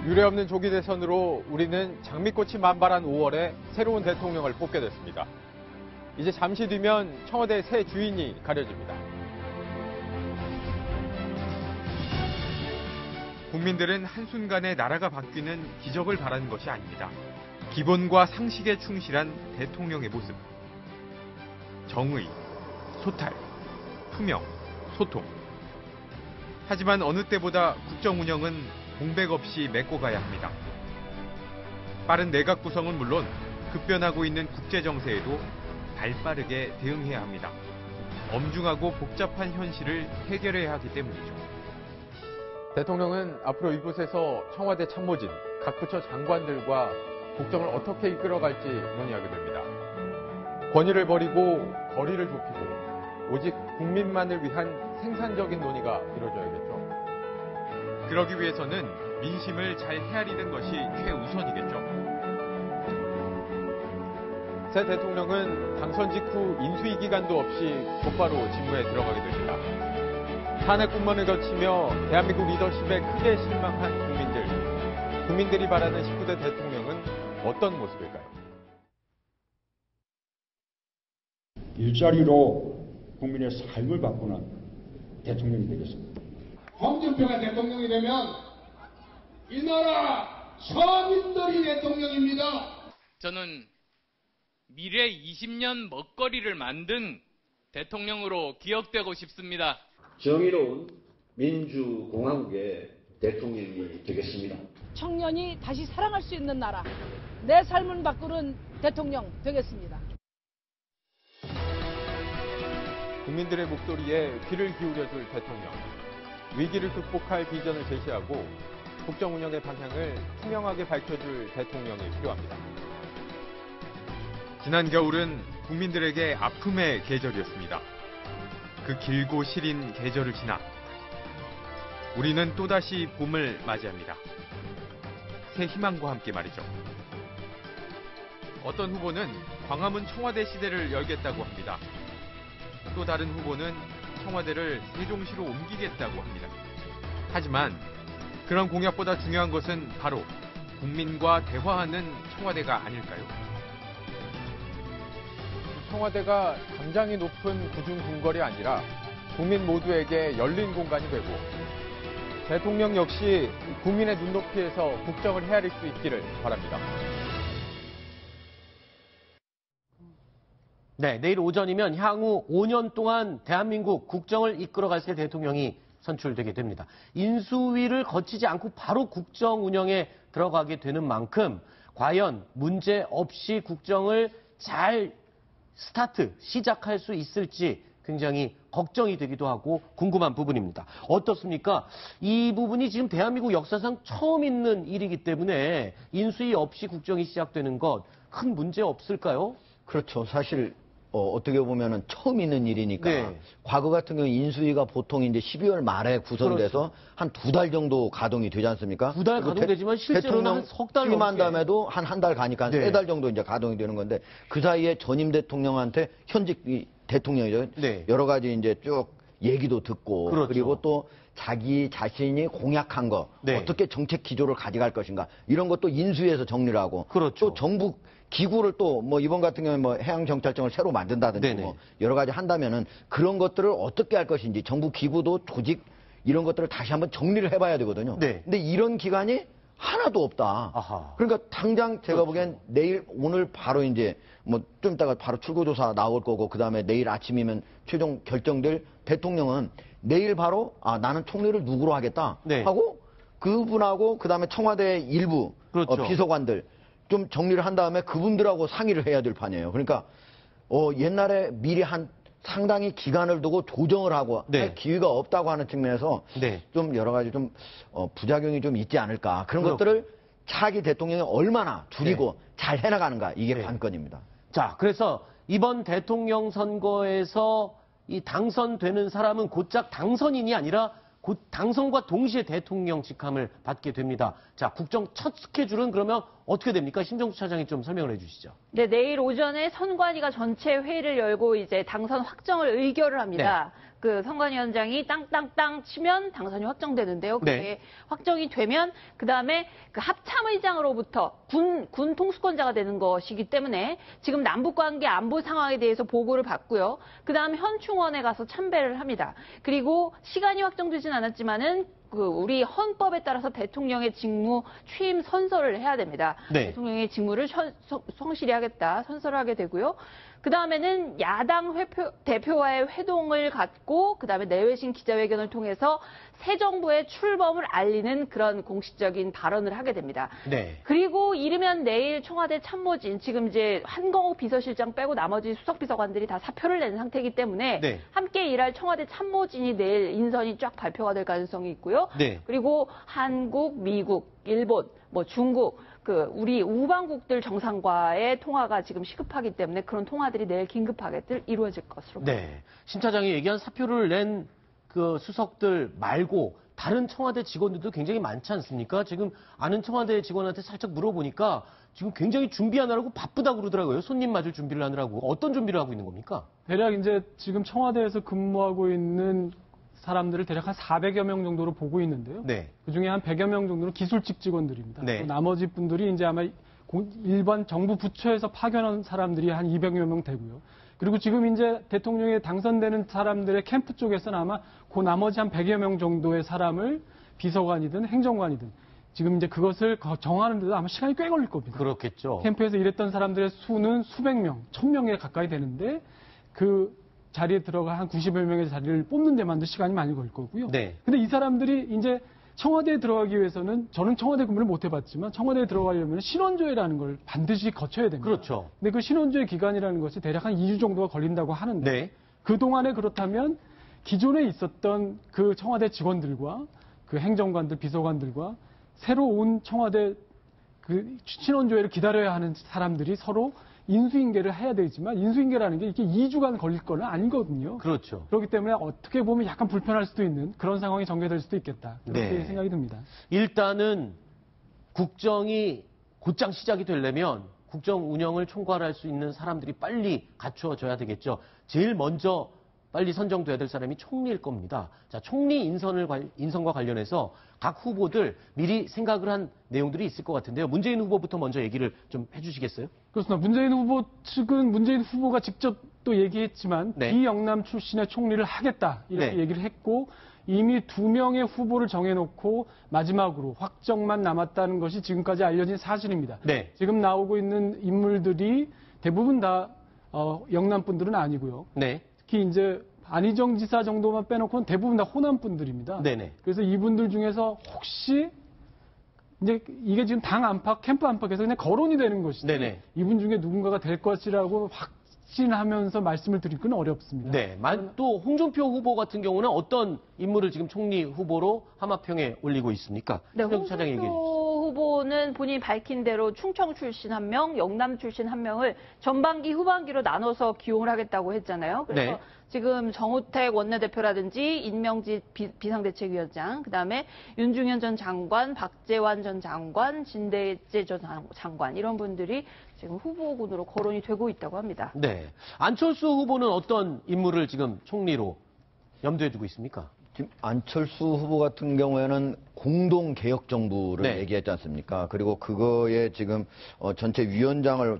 유례없는 조기 대선으로 우리는 장미꽃이 만발한 5월에 새로운 대통령을 뽑게 됐습니다. 이제 잠시 뒤면 청와대 새 주인이 가려집니다. 국민들은 한순간에 나라가 바뀌는 기적을 바라는 것이 아닙니다. 기본과 상식에 충실한 대통령의 모습. 정의, 소탈, 투명, 소통. 하지만 어느 때보다 국정 운영은 공백 없이 메꿔 가야 합니다. 빠른 내각 구성은 물론 급변하고 있는 국제 정세에도 발빠르게 대응해야 합니다. 엄중하고 복잡한 현실을 해결해야 하기 때문이죠. 대통령은 앞으로 이곳에서 청와대 참모진, 각 부처 장관들과 국정을 어떻게 이끌어갈지 논의하게 됩니다. 권위를 버리고 거리를 좁히고 오직 국민만을 위한 생산적인 논의가 이루어져야겠죠. 그러기 위해서는 민심을 잘 헤아리는 것이 최우선이겠죠. 새 대통령은 당선 직후 인수위 기간도 없이 곧바로 직무에 들어가게 됩니다. 탄핵 공문을 거치며 대한민국 리더십에 크게 실망한 국민들이 바라는 19대 대통령은 어떤 모습일까요? 일자리로 국민의 삶을 바꾸는 대통령이 되겠습니다. 홍준표가 대통령이 되면 이 나라 서민들이 대통령입니다. 저는 미래 20년 먹거리를 만든 대통령으로 기억되고 싶습니다. 정의로운 민주공화국의 대통령이 되겠습니다. 청년이 다시 사랑할 수 있는 나라, 내 삶을 바꾸는 대통령 되겠습니다. 국민들의 목소리에 귀를 기울여줄 대통령. 위기를 극복할 비전을 제시하고 국정 운영의 방향을 투명하게 밝혀줄 대통령이 필요합니다. 지난 겨울은 국민들에게 아픔의 계절이었습니다. 그 길고 시린 계절을 지나 우리는 또다시 봄을 맞이합니다. 새 희망과 함께 말이죠. 어떤 후보는 광화문 청와대 시대를 열겠다고 합니다. 또 다른 후보는 청와대를 세종시로 옮기겠다고 합니다. 하지만 그런 공약보다 중요한 것은 바로 국민과 대화하는 청와대가 아닐까요? 청와대가 당장이 높은 구중궁궐이 아니라 국민 모두에게 열린 공간이 되고 대통령 역시 국민의 눈높이에서 국정을 헤아릴 수 있기를 바랍니다. 네, 내일 오전이면 향후 5년 동안 대한민국 국정을 이끌어갈 새 대통령이 선출되게 됩니다. 인수위를 거치지 않고 바로 국정 운영에 들어가게 되는 만큼 과연 문제 없이 국정을 잘 시작할 수 있을지 굉장히 걱정이 되기도 하고 궁금한 부분입니다. 어떻습니까? 이 부분이 지금 대한민국 역사상 처음 있는 일이기 때문에 인수위 없이 국정이 시작되는 것 큰 문제 없을까요? 그렇죠. 사실 어떻게 보면은 처음 있는 일이니까 네. 과거 같은 경우 인수위가 보통 이제 12월 말에 구성돼서 그렇죠. 한 2달 정도 가동이 되지 않습니까? 2달 가동되지만 실제로는 한 석 달 취임한 넘게. 다음에도 한 달 가니까 한 네. 3달 정도 이제 가동이 되는 건데 그 사이에 전임 대통령한테 현직 대통령이죠. 네. 여러 가지 이제 쭉 얘기도 듣고 그렇죠. 그리고 또 자기 자신이 공약한 거 네. 어떻게 정책 기조를 가져갈 것인가 이런 것도 인수위에서 정리를 하고 그렇죠. 또 정부 기구를 또 뭐 이번 같은 경우에 뭐 해양정찰청을 새로 만든다든지 네네. 뭐 여러 가지 한다면은 그런 것들을 어떻게 할 것인지 정부 기구도 조직 이런 것들을 다시 한번 정리를 해봐야 되거든요. 네. 근데 이런 기간이 하나도 없다. 아하. 그러니까 당장 제가 그렇죠. 보기엔 내일 오늘 바로 이제 뭐 좀 이따가 바로 출구조사 나올 거고 그다음에 내일 아침이면 최종 결정될 대통령은 내일 바로 나는 총리를 누구로 하겠다 네. 하고 그분하고 그다음에 청와대 일부 그렇죠. 비서관들 좀 정리를 한 다음에 그분들하고 상의를 해야 될 판이에요. 그러니까 옛날에 미리 한 상당히 기간을 두고 조정을 하고 네. 할 기회가 없다고 하는 측면에서 네. 좀 여러 가지 좀 부작용이 좀 있지 않을까. 그런 그렇군요. 것들을 차기 대통령이 얼마나 줄이고 잘 해나가는가 이게 네. 관건입니다. 자, 그래서 이번 대통령 선거에서 이 당선되는 사람은 곧장 당선인이 아니라 곧 당선과 동시에 대통령 직함을 받게 됩니다. 자, 국정 첫 스케줄은 그러면 어떻게 됩니까? 심정수 차장이 좀 설명을 해주시죠. 네, 내일 오전에 선관위가 전체 회의를 열고 이제 당선 확정을 의결을 합니다. 그 선관위원장이 땅땅땅 치면 당선이 확정되는데요. 그게 네. 확정이 되면 그다음에 그 합참의장으로부터 군 통수권자가 되는 것이기 때문에 지금 남북관계 안보 상황에 대해서 보고를 받고요. 그다음 현충원에 가서 참배를 합니다. 그리고 시간이 확정되진 않았지만은 그 우리 헌법에 따라서 대통령의 직무 취임 선서를 해야 됩니다. 네. 대통령의 직무를 성실히 하겠다 선서를 하게 되고요. 그 다음에는 야당 대표와의 회동을 갖고 그 다음에 내외신 기자회견을 통해서 새 정부의 출범을 알리는 그런 공식적인 발언을 하게 됩니다. 네. 그리고 이르면 내일 청와대 참모진 지금 이제 한경욱 비서실장 빼고 나머지 수석비서관들이 다 사표를 낸 상태이기 때문에 네. 함께 일할 청와대 참모진이 내일 인선이 쫙 발표가 될 가능성이 있고요. 네. 그리고 한국, 미국, 일본, 뭐 중국 그 우리 우방국들 정상과의 통화가 지금 시급하기 때문에 그런 통화들이 내일 긴급하게 이루어질 것으로 보입니다. 네. 신 차장이 얘기한 사표를 낸 그 수석들 말고 다른 청와대 직원들도 굉장히 많지 않습니까? 지금 아는 청와대 직원한테 살짝 물어보니까 지금 굉장히 준비하느라고 바쁘다고 그러더라고요. 손님 맞을 준비를 하느라고. 어떤 준비를 하고 있는 겁니까? 대략 이제 지금 청와대에서 근무하고 있는 사람들을 대략 한 400여 명 정도로 보고 있는데요. 네. 그중에 한 100여 명 정도는 기술직 직원들입니다. 네. 나머지 분들이 이제 아마 일반 정부 부처에서 파견한 사람들이 한 200여 명 되고요. 그리고 지금 이제 대통령에 당선되는 사람들의 캠프 쪽에서는 아마 그 나머지 한 100여 명 정도의 사람을 비서관이든 행정관이든 지금 이제 그것을 정하는 데도 아마 시간이 꽤 걸릴 겁니다. 그렇겠죠. 캠프에서 일했던 사람들의 수는 수백 명, 1000명에 가까이 되는데 그 자리에 들어가 한 90여 명의 자리를 뽑는 데만도 시간이 많이 걸릴 거고요. 네. 근데 이 사람들이 이제 청와대에 들어가기 위해서는 저는 청와대 근무를 못 해봤지만 청와대에 들어가려면 신원조회라는 걸 반드시 거쳐야 됩니다. 그렇죠. 근데 그 신원조회 기간이라는 것이 대략 한 2주 정도가 걸린다고 하는데 네. 그동안에 그렇다면 기존에 있었던 그 청와대 직원들과 그 행정관들, 비서관들과 새로 온 청와대 그 신원조회를 기다려야 하는 사람들이 서로 인수인계를 해야 되지만 인수인계라는 게 이게 2주간 걸릴 건 아니거든요. 그렇죠. 그렇기 때문에 어떻게 보면 약간 불편할 수도 있는 그런 상황이 전개될 수도 있겠다. 그렇게 네. 생각이 듭니다. 일단은 국정이 곧장 시작이 되려면 국정 운영을 총괄할 수 있는 사람들이 빨리 갖추어져야 되겠죠. 제일 먼저 빨리 선정돼야 될 사람이 총리일 겁니다. 자, 총리 인선과 관련해서 각 후보들 미리 생각을 한 내용들이 있을 것 같은데요. 문재인 후보부터 먼저 얘기를 좀 해주시겠어요? 그렇습니다. 문재인 후보 측은 문재인 후보가 직접 또 얘기했지만 네. 비영남 출신의 총리를 하겠다 이렇게 네. 얘기를 했고 이미 2명의 후보를 정해놓고 마지막으로 확정만 남았다는 것이 지금까지 알려진 사실입니다. 네. 지금 나오고 있는 인물들이 대부분 다 영남 분들은 아니고요. 네. 특히 이제 안희정 지사 정도만 빼놓고는 대부분 다 호남 분들입니다. 네네. 그래서 이분들 중에서 혹시 이제 이게 지금 당 안팎, 캠프 안팎에서 그냥 거론이 되는 것이지 네네. 이분 중에 누군가가 될 것이라고 확신하면서 말씀을 드릴 건 어렵습니다. 네. 또 홍준표 후보 같은 경우는 어떤 인물을 지금 총리 후보로 하마평에 올리고 있습니까? 네, 홍준표 차장 얘기해 주시죠. 후보는 본인이 밝힌 대로 충청 출신 1명, 영남 출신 1명을 전반기, 후반기로 나눠서 기용을 하겠다고 했잖아요. 그래서 네. 지금 정우택 원내대표라든지 임명지 비상대책위원장, 그다음에 윤중현 전 장관, 박재완 전 장관, 진대재 전 장관 이런 분들이 지금 후보군으로 거론이 되고 있다고 합니다. 네. 안철수 후보는 어떤 인물을 지금 총리로 염두에 두고 있습니까? 지금 안철수 후보 같은 경우에는 공동개혁정부를 네. 얘기했지 않습니까? 그리고 그거에 지금 전체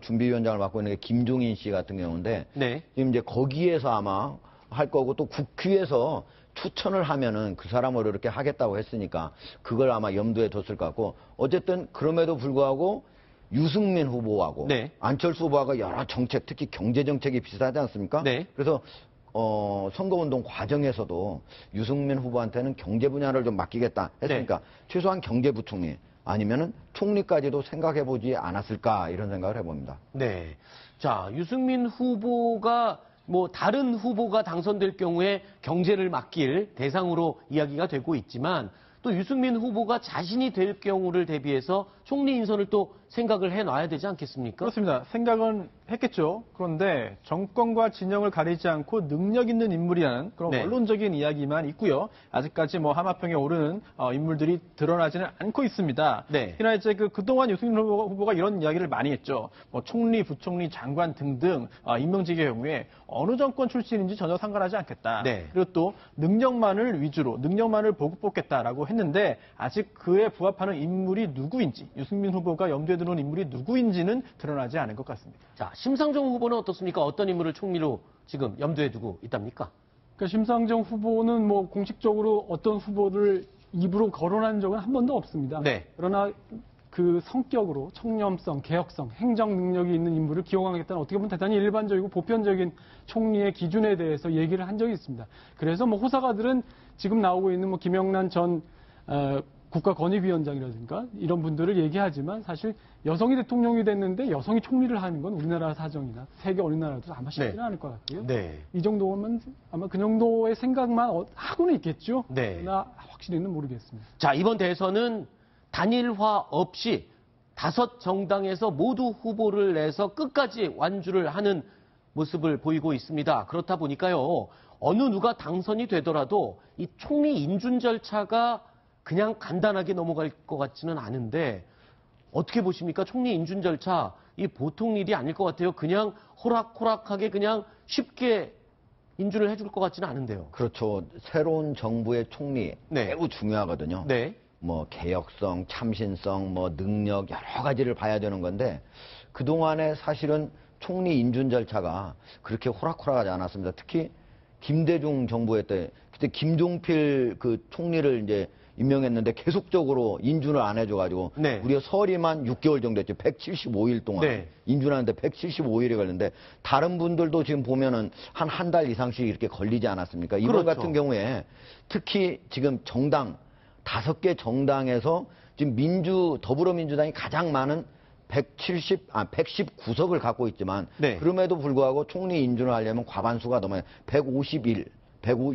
준비위원장을 맡고 있는 게 김종인 씨 같은 경우인데 네. 지금 이제 거기에서 아마 할 거고 또 국회에서 추천을 하면은 그 사람으로 이렇게 하겠다고 했으니까 그걸 아마 염두에 뒀을 것 같고 어쨌든 그럼에도 불구하고 유승민 후보하고 네. 안철수 후보하고 여러 정책, 특히 경제 정책이 비슷하지 않습니까? 네. 그래서 선거운동 과정에서도 유승민 후보한테는 경제 분야를 좀 맡기겠다 했으니까 최소한 경제부총리 아니면은 총리까지도 생각해보지 않았을까 이런 생각을 해봅니다. 네. 자, 유승민 후보가 다른 후보가 당선될 경우에 경제를 맡길 대상으로 이야기가 되고 있지만 또 유승민 후보가 자신이 될 경우를 대비해서 총리 인선을 또 생각을 해놔야 되지 않겠습니까? 그렇습니다. 생각은 했겠죠. 그런데 정권과 진영을 가리지 않고 능력 있는 인물이라는 그런 네. 원론적인 이야기만 있고요. 아직까지 뭐 하마평에 오르는 인물들이 드러나지는 않고 있습니다. 네. 특히나 이제 그동안 유승민 후보가 이런 이야기를 많이 했죠. 뭐 총리, 부총리, 장관 등등 임명직의 경우에 어느 정권 출신인지 전혀 상관하지 않겠다. 네. 그리고 또 능력만을 위주로 능력만을 보고 뽑겠다라고 했는데 아직 그에 부합하는 인물이 누구인지 유승민 후보가 염두에 두는 인물이 누구인지는 드러나지 않은 것 같습니다. 자, 심상정 후보는 어떻습니까? 어떤 인물을 총리로 지금 염두에 두고 있답니까? 그러니까 심상정 후보는 뭐 공식적으로 어떤 후보를 입으로 거론한 적은 한 번도 없습니다. 네. 그러나 그 성격으로 청렴성, 개혁성, 행정 능력이 있는 인물을 기용하겠다는 어떻게 보면 대단히 일반적이고 보편적인 총리의 기준에 대해서 얘기를 한 적이 있습니다. 그래서 뭐 호사가들은 지금 나오고 있는 뭐 김영란 전 국가권익위원장이라든가 이런 분들을 얘기하지만 사실 여성이 대통령이 됐는데 여성이 총리를 하는 건 우리나라 사정이나 세계 어느 나라도 아마 쉽지는 네. 않을 것 같고요. 네. 이 정도면 아마 그 정도의 생각만 하고는 있겠죠. 네. 그러나 확실히는 모르겠습니다. 자, 이번 대선은 단일화 없이 5정당에서 모두 후보를 내서 끝까지 완주를 하는 모습을 보이고 있습니다. 그렇다 보니까요, 어느 누가 당선이 되더라도 이 총리 인준 절차가 그냥 간단하게 넘어갈 것 같지는 않은데 어떻게 보십니까? 총리 인준 절차 이 보통 일이 아닐 것 같아요. 그냥 호락호락하게 그냥 쉽게 인준을 해줄 것 같지는 않은데요. 그렇죠. 새로운 정부의 총리 네. 매우 중요하거든요. 네. 뭐 개혁성, 참신성, 뭐 능력 여러 가지를 봐야 되는 건데 그동안에 사실은 총리 인준 절차가 그렇게 호락호락하지 않았습니다. 특히 김대중 정부의 때 그때 김종필 그 총리를 이제 임명했는데 계속적으로 인준을 안 해줘가지고 네. 무려 서리만 6개월 정도 했죠. 175일 동안 네. 인준하는데 175일이 걸렸는데 다른 분들도 지금 보면은 한 달 이상씩 이렇게 걸리지 않았습니까? 이번 그렇죠. 같은 경우에 특히 지금 정당 5개 정당에서 지금 더불어민주당이 가장 많은 119석을 갖고 있지만 네. 그럼에도 불구하고 총리 인준을 하려면 과반수가 넘어요. 151,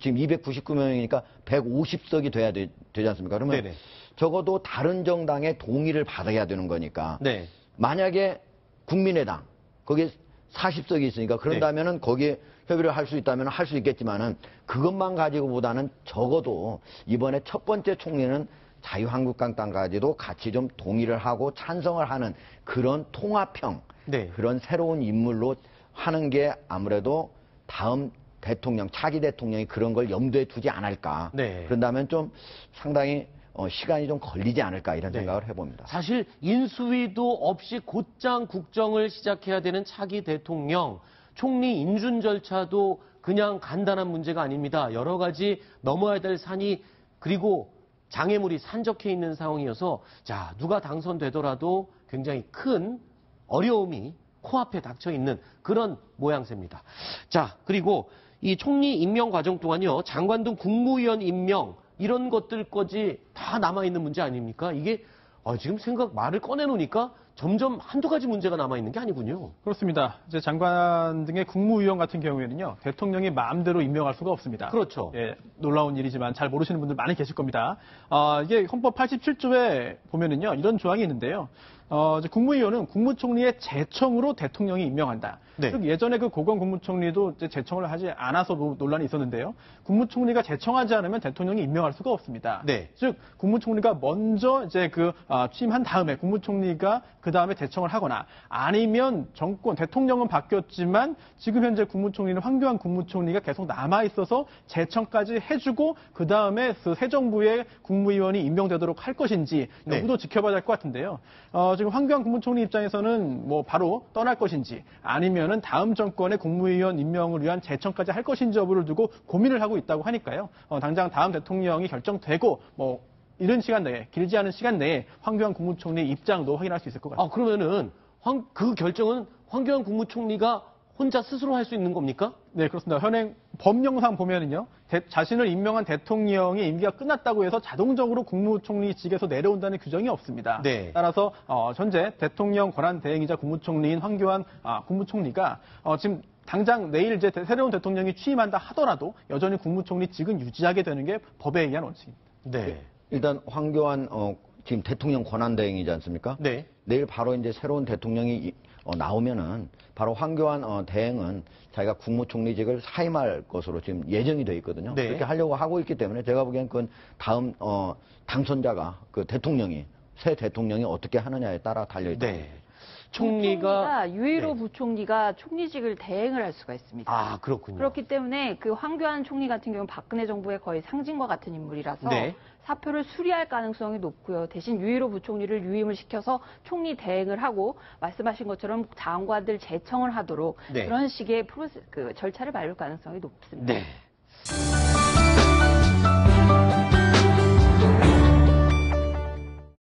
지금 299명이니까 150석이 돼야 되지 않습니까? 그러면 네네. 적어도 다른 정당의 동의를 받아야 되는 거니까 네. 만약에 국민의당 거기에 40석이 있으니까 그런다면은 거기에 협의를 할 수 있다면 할 수 있겠지만은 그것만 가지고보다는 적어도 이번에 첫 번째 총리는 자유한국당까지도 같이 좀 동의를 하고 찬성을 하는 그런 통합형 네. 그런 새로운 인물로 하는 게 아무래도 다음 대통령, 차기 대통령이 그런 걸 염두에 두지 않을까. 네. 그런다면 좀 상당히 시간이 좀 걸리지 않을까 이런 네. 생각을 해봅니다. 사실 인수위도 없이 곧장 국정을 시작해야 되는 차기 대통령, 총리 인준 절차도 그냥 간단한 문제가 아닙니다. 여러 가지 넘어야 될 산이 그리고 장애물이 산적해 있는 상황이어서 자, 누가 당선되더라도 굉장히 큰 어려움이 코앞에 닥쳐 있는 그런 모양새입니다. 자, 그리고 이 총리 임명 과정 동안요, 장관 등 국무위원 임명 이런 것들까지 다 남아있는 문제 아닙니까? 이게 지금 말을 꺼내놓으니까 점점 한두 가지 문제가 남아있는 게 아니군요. 그렇습니다. 이제 장관 등의 국무위원 같은 경우에는요, 대통령이 마음대로 임명할 수가 없습니다. 그렇죠. 예, 놀라운 일이지만 잘 모르시는 분들 많이 계실 겁니다. 이게 헌법 87조에 보면은요, 이런 조항이 있는데요. 이제 국무위원은 국무총리의 제청으로 대통령이 임명한다. 네. 즉 예전에 그 고건 국무총리도 이제 제청을 하지 않아서 논란이 있었는데요. 국무총리가 제청하지 않으면 대통령이 임명할 수가 없습니다. 네. 즉 국무총리가 먼저 이제 취임한 다음에 국무총리가 그 다음에 제청을 하거나 아니면 대통령은 바뀌었지만 지금 현재 국무총리는 황교안 국무총리가 계속 남아 있어서 제청까지 해주고 그 다음에 새 정부의 국무위원이 임명되도록 할 것인지 여부도 지켜봐야 될 것 같은데요. 지금 황교안 국무총리 입장에서는 뭐 바로 떠날 것인지 아니면은 다음 정권의 국무위원 임명을 위한 제청까지 할 것인지 여부를 두고 고민을 하고 있다고 하니까요. 당장 다음 대통령이 결정되고 뭐 이른 시간 내에 길지 않은 시간 내에 황교안 국무총리의 입장도 확인할 수 있을 것 같습니다. 그러면은 그 결정은 황교안 국무총리가 혼자 스스로 할 수 있는 겁니까? 네, 그렇습니다. 현행 법령상 보면은요, 자신을 임명한 대통령의 임기가 끝났다고 해서 자동적으로 국무총리직에서 내려온다는 규정이 없습니다. 네. 따라서 현재 대통령 권한 대행이자 국무총리인 황교안 국무총리가 지금 당장 내일 이제 새로운 대통령이 취임한다 하더라도 여전히 국무총리직은 유지하게 되는 게 법에 의한 원칙입니다. 네. 일단 황교안 지금 대통령 권한 대행이지 않습니까? 네. 내일 바로 이제 새로운 대통령이 나오면은 바로 황교안 대행은 자기가 국무총리직을 사임할 것으로 지금 예정이 돼 있거든요. 네. 그렇게 하려고 하고 있기 때문에 제가 보기엔 그건 다음 당선자가 그 대통령이 새 대통령이 어떻게 하느냐에 따라 달려 있다. 네. 총리가 유일호 네. 부총리가 총리직을 대행을 할 수가 있습니다. 아, 그렇군요. 그렇기 때문에 그 황교안 총리 같은 경우는 박근혜 정부의 거의 상징과 같은 인물이라서 네. 사표를 수리할 가능성이 높고요. 대신 유일호 부총리를 유임을 시켜서 총리 대행을 하고 말씀하신 것처럼 장관들 제청을 하도록 네. 그런 식의 절차를 밟을 가능성이 높습니다. 네.